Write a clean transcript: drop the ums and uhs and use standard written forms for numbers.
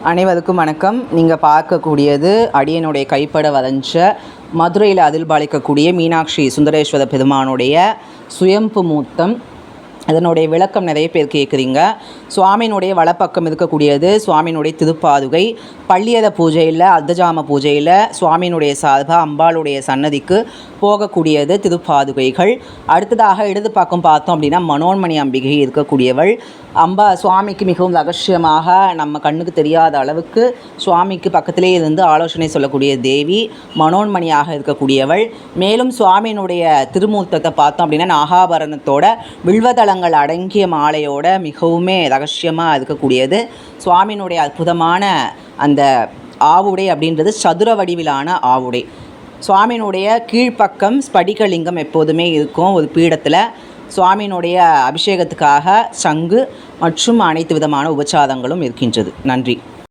அனைவருக்கும் வணக்கம். நீங்கள் பார்க்கக்கூடியது அடியனுடைய கைப்பட வரைஞ்ச மதுரையில் அதில் பாலிக்கக்கூடிய மீனாட்சி சுந்தரேஸ்வர பெருமானுடைய சுயம்பு மூர்த்தம். அதனுடைய விளக்கம் நிறைய பேர் கேட்குறீங்க. சுவாமியினுடைய வலப்பக்கம் இருக்கக்கூடியது சுவாமியினுடைய திருப்பாதுகை. பள்ளியத பூஜையில் அர்த்தஜாம பூஜையில் சுவாமியினுடைய சார்பாக அம்பாளுடைய சன்னதிக்கு போகக்கூடியது திருப்பாதுகைகள். அடுத்ததாக இடது பக்கம் பார்த்தோம் அப்படின்னா மனோன்மணி அம்பிகை இருக்கக்கூடியவள். சுவாமிக்கு மிகவும் ரகசியமாக நம்ம கண்ணுக்கு தெரியாத அளவுக்கு சுவாமிக்கு பக்கத்திலே இருந்து ஆலோசனை சொல்லக்கூடிய தேவி மனோன்மணியாக இருக்கக்கூடியவள். மேலும் சுவாமியினுடைய திருமூர்த்தத்தை பார்த்தோம் அப்படின்னா நாகாபரணத்தோட வில்வதளங்கள் அடங்கிய மாலையோட மிகவுமே ரகசியமாக இருக்கக்கூடியது. சுவாமியினுடைய அற்புதமான அந்த ஆவுடை அப்படின்றது சதுர வடிவிலான ஆவுடை. சுவாமியினுடைய கீழ்ப்பக்கம் ஸ்படிகலிங்கம் எப்போதுமே இருக்கும் ஒரு பீடத்தில். சுவாமியினுடைய அபிஷேகத்துக்காக சங்கு மற்றும் அனைத்து விதமான உபச்சாரங்களும் இருக்கின்றது. நன்றி.